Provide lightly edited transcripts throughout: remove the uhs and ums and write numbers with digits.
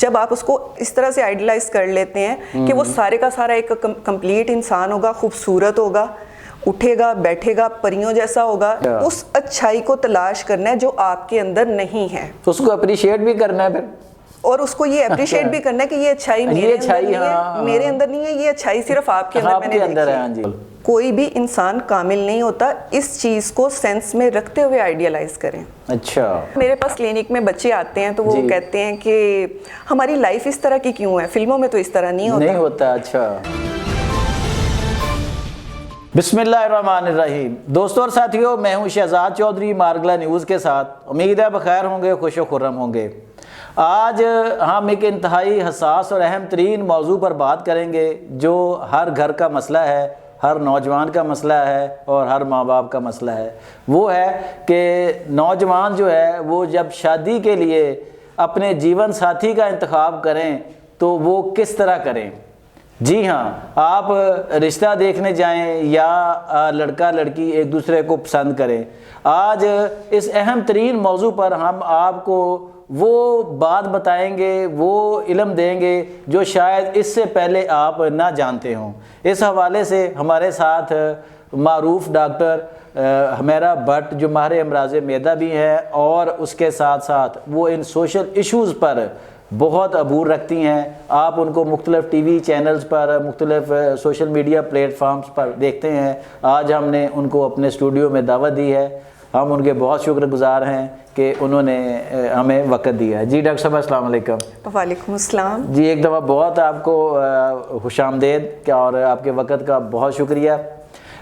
جب آپ اس کو اس طرح سے آئیڈیلائز کر لیتے ہیں کہ وہ سارے کا سارا ایک کمپلیٹ انسان ہوگا, خوبصورت ہوگا, اٹھے گا بیٹھے گا پریوں جیسا ہوگا, اس اچھائی کو تلاش کرنا ہے جو آپ کے اندر نہیں ہے, اس کو اپریشیٹ بھی کرنا ہے پھر, اور اس کو یہ اپریشیٹ بھی کرنا ہے کہ یہ اچھائی میرے اندر نہیں ہے, یہ اچھائی صرف آپ کے اندر میں نے دیکھی ہے. کوئی بھی انسان کامل نہیں ہوتا, اس چیز کو سینس میں رکھتے ہوئے آئیڈیالائز کریں. اچھا, میرے پاس کلینک میں بچے آتے ہیں تو وہ کہتے ہیں کہ ہماری لائف اس طرح کی کیوں ہے, فلموں میں تو اس طرح نہیں ہوتا. اچھا. بسم اللہ الرحمن الرحیم. دوستوں اور ساتھیوں, میں ہوں شہزاد چودھری مارگلا نیوز کے ساتھ. امید ہے بخیر ہوں گے, خوش و خرم ہوں گے. آج ہم ایک انتہائی حساس اور اہم ترین موضوع پر بات کریں گے جو ہر گھر کا مسئلہ ہے, ہر نوجوان کا مسئلہ ہے اور ہر ماں باپ کا مسئلہ ہے. وہ ہے کہ نوجوان جو ہے وہ جب شادی کے لیے اپنے جیون ساتھی کا انتخاب کریں تو وہ کس طرح کریں. جی ہاں, آپ رشتہ دیکھنے جائیں یا لڑکا لڑکی ایک دوسرے کو پسند کریں. آج اس اہم ترین موضوع پر ہم آپ کو وہ بات بتائیں گے, وہ علم دیں گے جو شاید اس سے پہلے آپ نہ جانتے ہوں. اس حوالے سے ہمارے ساتھ معروف ڈاکٹر حمیرہ بٹ جو ماہر امراض معدہ بھی ہیں اور اس کے ساتھ ساتھ وہ ان سوشل ایشوز پر بہت عبور رکھتی ہیں. آپ ان کو مختلف ٹی وی چینلز پر, مختلف سوشل میڈیا پلیٹ فارمز پر دیکھتے ہیں. آج ہم نے ان کو اپنے اسٹوڈیو میں دعوت دی ہے. ہم ان کے بہت شکر گزار ہیں کہ انہوں نے ہمیں وقت دیا ہے. جی ڈاکٹر صاحب السلام علیکم. وعلیکم السلام. جی ایک دفعہ بہت آپ کو خوش آمدید اور آپ کے وقت کا بہت شکریہ.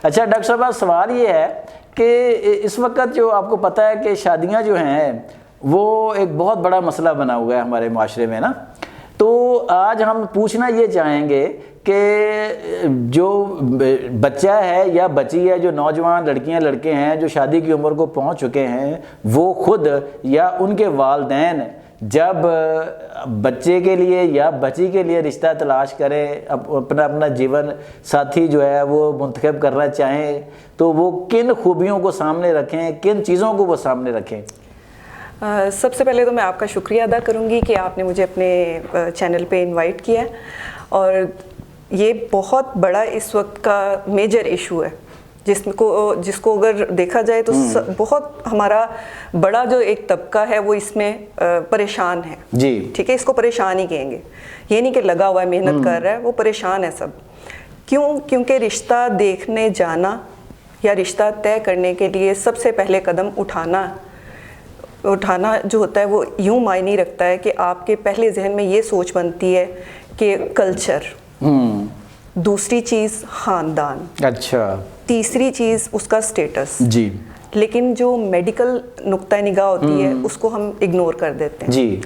اچھا ڈاکٹر صاحب, سوال یہ ہے کہ اس وقت جو آپ کو پتہ ہے کہ شادیاں جو ہیں وہ ایک بہت بڑا مسئلہ بنا ہوا ہے ہمارے معاشرے میں نا. تو آج ہم پوچھنا یہ چاہیں گے کہ جو بچہ ہے یا بچی ہے, جو نوجوان لڑکیاں لڑکے ہیں جو شادی کی عمر کو پہنچ چکے ہیں, وہ خود یا ان کے والدین جب بچے کے لیے یا بچی کے لیے رشتہ تلاش کریں, اپنا جیون ساتھی جو ہے وہ منتخب کرنا چاہیں, تو وہ کن خوبیوں کو سامنے رکھیں, کن چیزوں کو وہ سامنے رکھیں؟ سب سے پہلے تو میں آپ کا شکریہ ادا کروں گی کہ آپ نے مجھے اپنے چینل پہ انوائٹ کیا ہے, اور یہ بہت بڑا اس وقت کا میجر ایشو ہے جس کو اگر دیکھا جائے تو بہت ہمارا بڑا جو ایک طبقہ ہے وہ اس میں پریشان ہے. جی ٹھیک ہے, اس کو پریشان ہی کہیں گے, یہ نہیں کہ لگا ہوا ہے محنت کر رہا ہے, وہ پریشان ہے سب. کیونکہ رشتہ دیکھنے جانا یا رشتہ طے کرنے کے لیے سب سے پہلے قدم اٹھانا جو ہوتا ہے وہ یوں معنی رکھتا ہے کہ آپ کے پہلے ذہن میں یہ سوچ بنتی ہے کہ کلچر, دوسری چیز خاندان, اچھا, تیسری چیز اس کا سٹیٹس. جی. لیکن جو میڈیکل نقطہ نگاہ ہوتی ہے اس کو ہم اگنور کر دیتے ہیں. جی.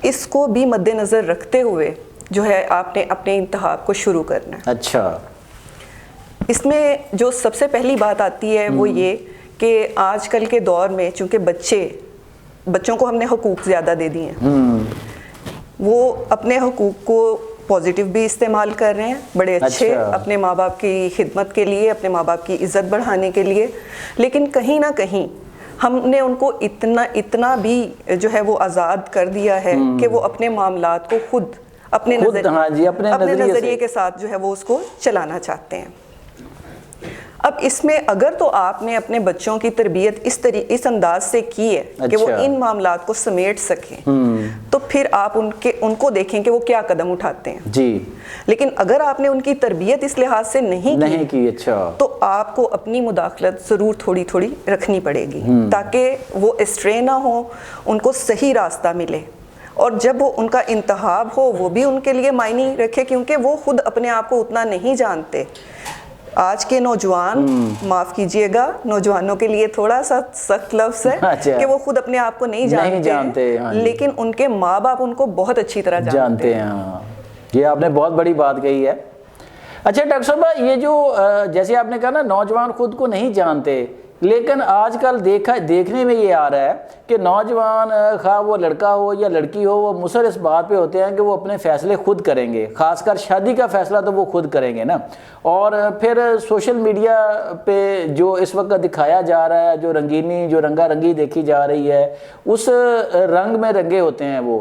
اس کو بھی مد نظر رکھتے ہوئے جو ہے آپ نے اپنے انتخاب کو شروع کرنا ہے. اچھا. اس میں جو سب سے پہلی بات آتی ہے وہ یہ کہ آج کل کے دور میں چونکہ بچوں کو ہم نے حقوق زیادہ دے دیے ہیں, وہ اپنے حقوق کو پازیٹیو بھی استعمال کر رہے ہیں, بڑے اچھے اپنے ماں باپ کی خدمت کے لیے, اپنے ماں باپ کی عزت بڑھانے کے لیے. لیکن کہیں نہ کہیں ہم نے ان کو اتنا بھی جو ہے وہ آزاد کر دیا ہے کہ وہ اپنے معاملات کو خود اپنے نظریے کے ساتھ جو ہے وہ اس کو چلانا چاہتے ہیں. اب اس میں اگر تو آپ نے اپنے بچوں کی تربیت اس انداز سے کی ہے کہ وہ ان معاملات کو سمیٹ سکیں, تو پھر آپ ان کو دیکھیں کہ وہ کیا قدم اٹھاتے ہیں. جی. لیکن اگر آپ نے ان کی تربیت اس لحاظ سے نہیں کی تو آپ کو اپنی مداخلت ضرور تھوڑی تھوڑی رکھنی پڑے گی تاکہ وہ اسٹرے نہ ہو, ان کو صحیح راستہ ملے, اور جب وہ ان کا انتخاب ہو وہ بھی ان کے لیے معنی رکھے, کیونکہ وہ خود اپنے آپ کو اتنا نہیں جانتے. آج کے نوجوان, معاف کیجئے گا, نوجوانوں کے لیے تھوڑا سا سخت لفظ ہے کہ وہ خود اپنے آپ کو نہیں جانتے لیکن ان کے ماں باپ ان کو بہت اچھی طرح جانتے ہیں. یہ آپ نے بہت بڑی بات کہی ہے. اچھا ڈاکٹر صاحب, یہ جو جیسے آپ نے کہا نا نوجوان خود کو نہیں جانتے, لیکن آج کل دیکھنے میں یہ آ رہا ہے کہ نوجوان خواہ وہ لڑکا ہو یا لڑکی ہو, وہ مصر اس بات پہ ہوتے ہیں کہ وہ اپنے فیصلے خود کریں گے, خاص کر شادی کا فیصلہ تو وہ خود کریں گے نا. اور پھر سوشل میڈیا پہ جو اس وقت دکھایا جا رہا ہے, جو رنگا رنگی دیکھی جا رہی ہے, اس رنگ میں رنگے ہوتے ہیں وہ.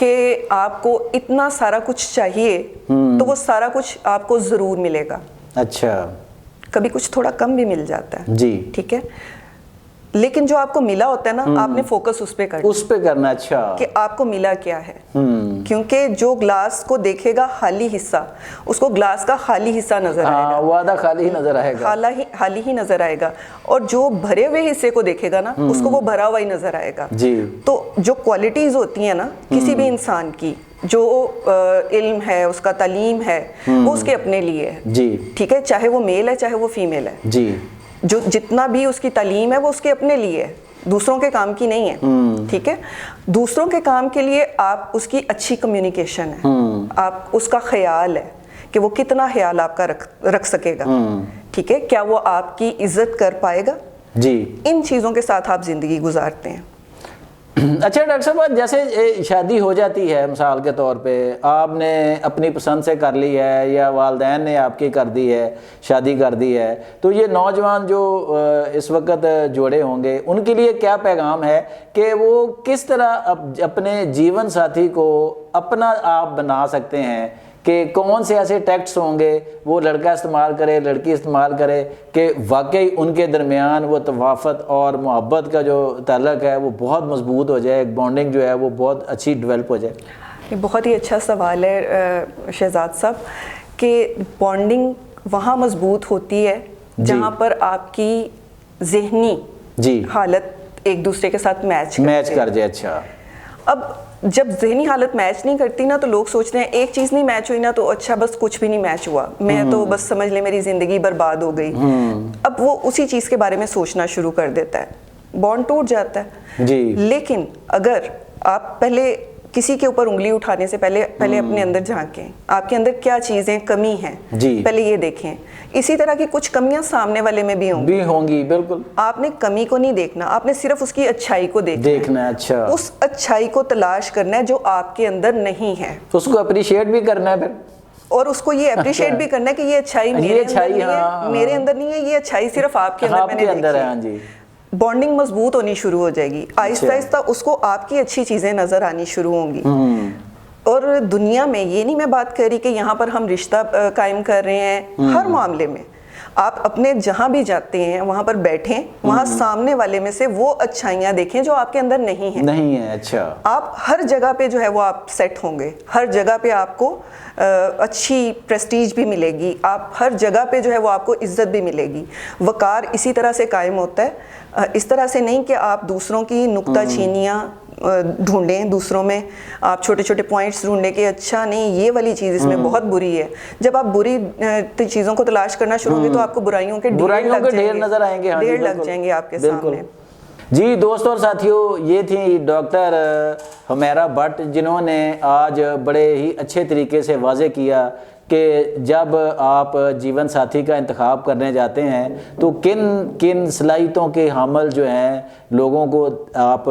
کہ آپ کو اتنا سارا کچھ چاہیے تو وہ سارا کچھ آپ کو ضرور ملے گا. اچھا. کبھی کچھ تھوڑا کم بھی مل جاتا ہے جی. ٹھیک ہے, لیکن جو آپ کو ملا ہوتا ہے نا, آپ نے فوکس اس پہ کرنا. اچھا. کہ آپ کو ملا کیا ہے. کیونکہ جو گلاس کو دیکھے گا خالی حصہ, اس کو گلاس کا خالی حصہ نظر آئے گا. وہ آدھا خالی ہی نظر آئے گا. خالی ہی نظر آئے گا. اور جو بھرے ہوئے حصے کو دیکھے گا نا, اس کو وہ بھرا ہوا ہی نظر آئے گا. جی. تو جو کوالٹیز ہوتی ہیں نا کسی بھی انسان کی, جو علم ہے, اس کا تعلیم ہے, وہ اس کے اپنے لیے ہے. جی. ٹھیک ہے, چاہے وہ میل ہے چاہے وہ فیمیل ہے. جی. جو جتنا بھی اس کی تعلیم ہے وہ اس کے اپنے لیے ہے, دوسروں کے کام کی نہیں ہے. ٹھیک ہے, دوسروں کے کام کے لیے آپ اس کی اچھی کمیونیکیشن ہے, آپ اس کا خیال ہے کہ وہ کتنا خیال آپ کا رکھ سکے گا. ٹھیک ہے, کیا وہ آپ کی عزت کر پائے گا. جی. ان چیزوں کے ساتھ آپ زندگی گزارتے ہیں. اچھا ڈاکٹر صاحب, جیسے شادی ہو جاتی ہے مثال کے طور پہ, آپ نے اپنی پسند سے کر لی ہے یا والدین نے آپ کی کر دی ہے, شادی کر دی ہے, تو یہ نوجوان جو اس وقت جوڑے ہوں گے ان کے لیے کیا پیغام ہے کہ وہ کس طرح اپنے جیون ساتھی کو اپنا آپ بنا سکتے ہیں, کہ کون سے ایسے ٹیکٹس ہوں گے وہ لڑکا استعمال کرے, لڑکی استعمال کرے, کہ واقعی ان کے درمیان وہ توافت اور محبت کا جو تعلق ہے وہ بہت مضبوط ہو جائے, ایک بانڈنگ جو ہے وہ بہت اچھی ڈیولپ ہو جائے. یہ بہت ہی اچھا سوال ہے شہزاد صاحب, کہ بانڈنگ وہاں مضبوط ہوتی ہے جہاں پر آپ کی ذہنی حالت ایک دوسرے کے ساتھ میچ کر جائے. اچھا. اب جب ذہنی حالت میچ نہیں کرتی نا, تو لوگ سوچتے ہیں ایک چیز نہیں میچ ہوئی نا تو اچھا بس کچھ بھی نہیں میچ ہوا, میں تو بس سمجھ لیں میری زندگی برباد ہو گئی. اب وہ اسی چیز کے بارے میں سوچنا شروع کر دیتا ہے, بانڈ ٹوٹ جاتا ہے. جی. لیکن اگر آپ پہلے کسی کے اوپر انگلی اٹھانے سے پہلے اپنے اندر جھانکیں, آپ کے اندر کیا چیزیں کمی ہیں پہلے یہ دیکھیں. اسی طرح کی کچھ کمیاں سامنے والے میں بھی ہوں گی. بالکل. آپ نے کمی کو نہیں دیکھنا, آپ نے صرف اس کی اچھائی کو دیکھنا ہے. اچھا. اس اچھائی کو تلاش کرنا ہے جو آپ کے اندر نہیں ہے, اس کو اپریشیٹ بھی کرنا ہے پھر, اور اس کو یہ اپریشیٹ بھی کرنا ہے کہ یہ اچھائی میرے اندر نہیں ہے, یہ اچھائی صرف آپ کے اندر ہے. جی. بانڈنگ مضبوط ہونی شروع ہو جائے گی. آہستہ آہستہ اس کو آپ کی اچھی چیزیں نظر آنی شروع ہوں گی. اور دنیا میں یہ نہیں میں بات کر رہی کہ یہاں پر ہم رشتہ قائم کر رہے ہیں, ہر معاملے میں آپ اپنے جہاں بھی جاتے ہیں وہاں پر بیٹھیں, وہاں سامنے والے میں سے وہ اچھائیاں دیکھیں جو آپ کے اندر نہیں ہیں. اچھا. آپ ہر جگہ پہ جو ہے وہ آپ سیٹ ہوں گے, ہر جگہ پہ آپ کو اچھی پریسٹیج بھی ملے گی, آپ ہر جگہ پہ جو ہے وہ آپ کو عزت بھی ملے گی. وقار اسی طرح سے قائم ہوتا ہے, اس طرح سے نہیں کہ آپ دوسروں کی نکتہ چینیاں ڈھونڈیں, دوسروں میں آپ چھوٹے چھوٹے پوائنٹس ڈھونڈیں کہ اچھا نہیں یہ والی چیز اس میں بہت بری ہے. جب آپ بری چیزوں کو تلاش کرنا شروع ہوں گے تو آپ کو برائیوں کے ڈھیر نظر آئیں گے, ڈھیر لگ جائیں گے آپ کے سامنے. جی دوستوں اور ساتھیوں, یہ تھی ڈاکٹر حمیرہ بٹ, جنہوں نے آج بڑے ہی اچھے طریقے سے واضح کیا کہ جب آپ جیون ساتھی کا انتخاب کرنے جاتے ہیں تو کن کن صلاحیتوں کے حامل جو ہیں لوگوں کو آپ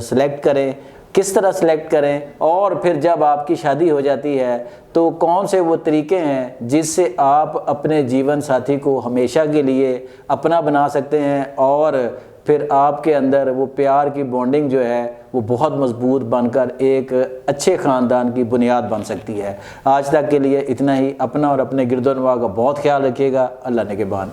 سلیکٹ کریں, کس طرح سلیکٹ کریں, اور پھر جب آپ کی شادی ہو جاتی ہے تو کون سے وہ طریقے ہیں جس سے آپ اپنے جیون ساتھی کو ہمیشہ کے لیے اپنا بنا سکتے ہیں, اور پھر آپ کے اندر وہ پیار کی بانڈنگ جو ہے وہ بہت مضبوط بن کر ایک اچھے خاندان کی بنیاد بن سکتی ہے. آج تک کے لیے اتنا ہی. اپنا اور اپنے گرد و نواح کا بہت خیال رکھیے گا. اللہ نگہبان.